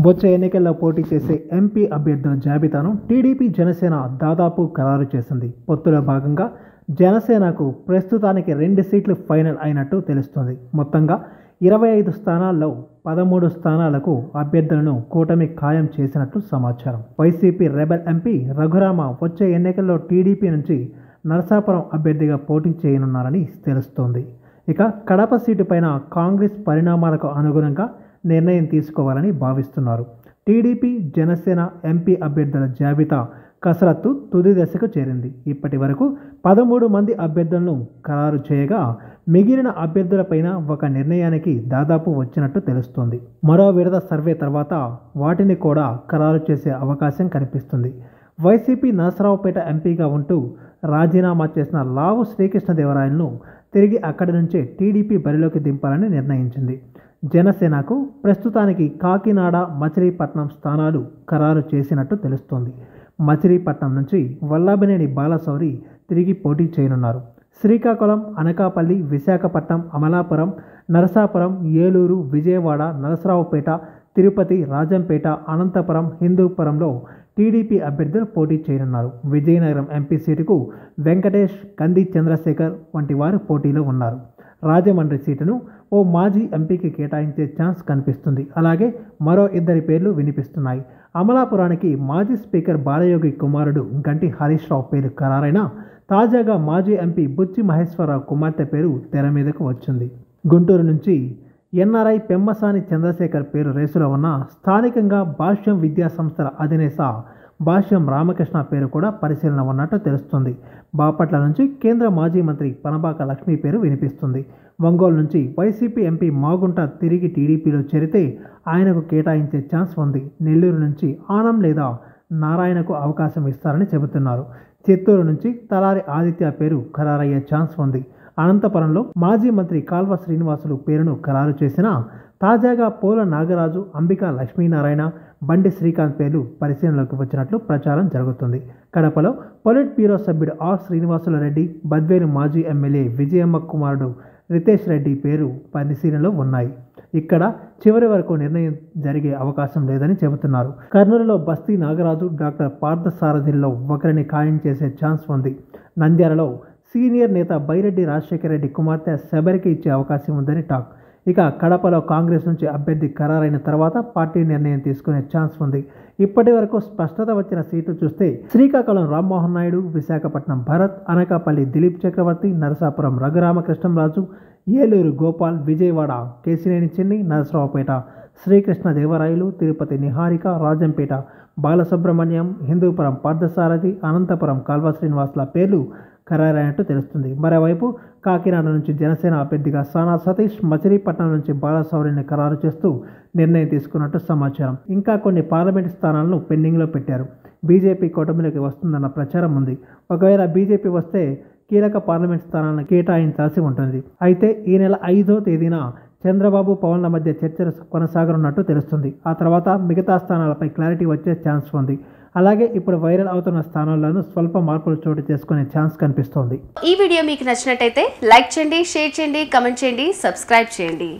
వచ్చే ఎన్నికల్లో పోటీ చేసే ఎంపీ అభ్యర్థుల జాబితాను టీడీపీ జనసేన దాదాపు ఖరారు చేసింది. పొత్తులో భాగంగా జనసేనకు ప్రస్తుతానికి 2 సీట్లు ఫైనల్ అయినట్టు తెలుస్తోంది. మొత్తంగా 25 స్థానాల్లో 13 స్థానాలకు అభ్యర్థులను కూటమి ఖాయం చేసినట్టు సమాచారం. వైసీపీ రెబెల్ ఎంపీ రఘురామ వచ్చే ఎన్నికల్లో టీడీపీ నుంచి నరసాపురం అభ్యర్థిగా పోటీ చేయనున్నారని తెలుస్తోంది. ఇక కడప సీటు పైన కాంగ్రెస్ పరిణామాలకు అనుగుణంగా నిర్ణయం తీసుకోవాలని భావిస్తున్నారు. టీడీపీ జనసేన ఎంపీ అభ్యర్థుల జాబితా కసరత్తు తుది దశకు చేరింది. ఇప్పటి వరకు 13 మంది అభ్యర్థులను ఖరారు చేయగా మిగిలిన అభ్యర్థులపైన ఒక నిర్ణయానికి దాదాపు వచ్చినట్టు తెలుస్తోంది. మరో విడత సర్వే తర్వాత వాటిని కూడా ఖరారు చేసే అవకాశం కనిపిస్తుంది. వైసీపీ నరసరావుపేట ఎంపీగా ఉంటూ రాజీనామా చేసిన లావు శ్రీకృష్ణదేవరాయలను తిరిగి అక్కడి నుంచే టీడీపీ బరిలోకి దింపాలని నిర్ణయించింది. జనసేనకు ప్రస్తుతానికి కాకినాడ, మచిలీపట్నం స్థానాలు ఖరారు చేసినట్టు తెలుస్తోంది. మచిలీపట్నం నుంచి వల్లభనేని బాలశౌరి తిరిగి పోటీ చేయనున్నారు. శ్రీకాకుళం, అనకాపల్లి, విశాఖపట్నం, అమలాపురం, నరసాపురం, ఏలూరు, విజయవాడ, నరసరావుపేట, తిరుపతి, రాజంపేట, అనంతపురం, హిందూపురంలో టీడీపీ అభ్యర్థులు పోటీ చేయనున్నారు. విజయనగరం ఎంపీ సీటుకు వెంకటేష్, కంది చంద్రశేఖర్ వంటి వారు పోటీలో ఉన్నారు. రాజమండ్రి సీటును ఓ మాజీ ఎంపీకి కేటాయించే ఛాన్స్ కనిపిస్తుంది. అలాగే మరో 2 పేర్లు వినిపిస్తున్నాయి. అమలాపురానికి మాజీ స్పీకర్ బాలయోగి కుమారుడు గంటి హరీష్ రావు పేరు ఖరారైనా తాజాగా మాజీ ఎంపీ బుచ్చి మహేశ్వరరావు కుమార్తె పేరు తెర మీదకు వచ్చింది. గుంటూరు నుంచి ఎన్ఆర్ఐ పెమ్మసాని చంద్రశేఖర్ పేరు రేసులో ఉన్న స్థానికంగా భాష్యం విద్యా సంస్థల అధినేత భాష్యం రామకృష్ణ పేరు కూడా పరిశీలన ఉన్నట్టు తెలుస్తుంది. బాపట్ల నుంచి కేంద్ర మాజీ మంత్రి పనబాక లక్ష్మి పేరు వినిపిస్తుంది. ఒంగోలు నుంచి వైసీపీ ఎంపీ మాగుంట తిరిగి టీడీపీలో చేరితే ఆయనకు కేటాయించే ఛాన్స్ ఉంది. నెల్లూరు నుంచి ఆనం లేదా నారాయణకు అవకాశం ఇస్తారని చెబుతున్నారు. చిత్తూరు నుంచి తలారి ఆదిత్య పేరు ఖరారయ్యే ఛాన్స్ ఉంది. అనంతపురంలో మాజీ మంత్రి కాల్వ శ్రీనివాసులు పేరును ఖరారు చేసినా తాజాగా పోల నాగరాజు, అంబికా లక్ష్మీనారాయణ, బండి శ్రీకాంత్ పేర్లు పరిశీలనలోకి వచ్చినట్లు ప్రచారం జరుగుతుంది. కడపలో పొలిట్ బ్యూరో సభ్యుడు ఆర్ శ్రీనివాసుల రెడ్డి, బద్వేలు మాజీ ఎమ్మెల్యే విజయమ్మ కుమారుడు రితేష్ రెడ్డి పేరు పరిశీలనలో ఉన్నాయి. ఇక్కడ చివరి వరకు నిర్ణయం జరిగే అవకాశం లేదని చెబుతున్నారు. కర్నూలులో బస్తీ నాగరాజు, డాక్టర్ పార్థసారథిల్లో ఒకరిని ఖాయం చేసే ఛాన్స్ ఉంది. నంద్యాలలో సీనియర్ నేత బైరెడ్డి రాజశేఖర రెడ్డి కుమార్తె శబరికి ఇచ్చే అవకాశం ఉందని టాక్. ఇక కడపలో కాంగ్రెస్ నుంచి అభ్యర్థి ఖరారైన తర్వాత పార్టీ నిర్ణయం తీసుకునే ఛాన్స్ ఉంది. ఇప్పటి వరకు స్పష్టత వచ్చిన సీట్లు చూస్తే శ్రీకాకుళం రామ్మోహన్ నాయుడు, విశాఖపట్నం భరత్, అనకాపల్లి దిలీప్ చక్రవర్తి, నరసాపురం రఘురామకృష్ణంరాజు, ఏలూరు గోపాల్, విజయవాడ కేశినేని చిన్ని, నరసరావుపేట శ్రీకృష్ణదేవరాయలు, తిరుపతి నిహారిక, రాజంపేట బాలసుబ్రహ్మణ్యం, హిందూపురం పార్థసారథి, అనంతపురం కాల్వ శ్రీనివాసుల పేర్లు ఖరారైనట్టు తెలుస్తుంది. మరోవైపు కాకినాడ నుంచి జనసేన అభ్యర్థిగా సానా సతీష్, మచిలీపట్నం నుంచి బాలశౌరిని ఖరారు చేస్తూ నిర్ణయం తీసుకున్నట్టు సమాచారం. ఇంకా కొన్ని పార్లమెంటు స్థానాలను పెండింగ్లో పెట్టారు. బీజేపీ కూటమిలోకి వస్తుందన్న ప్రచారం ఉంది. ఒకవేళ బీజేపీ వస్తే కీలక పార్లమెంట్ స్థానాలను కేటాయించాల్సి ఉంటుంది. అయితే ఈ నెల 5వ తేదీన చంద్రబాబు, పవన్ల మధ్య చర్చలు కొనసాగనున్నట్టు తెలుస్తుంది. ఆ తర్వాత మిగతా స్థానాలపై క్లారిటీ వచ్చే ఛాన్స్ ఉంది. అలాగే ఇప్పుడు వైరల్ అవుతున్న స్థానాల్లోనూ స్వల్ప మార్పులు చోటు చేసుకునే ఛాన్స్ కనిపిస్తోంది. ఈ వీడియో మీకు నచ్చినట్టయితే లైక్ చేయండి, షేర్ చేయండి, కమెంట్ చేయండి, సబ్స్క్రైబ్ చేయండి.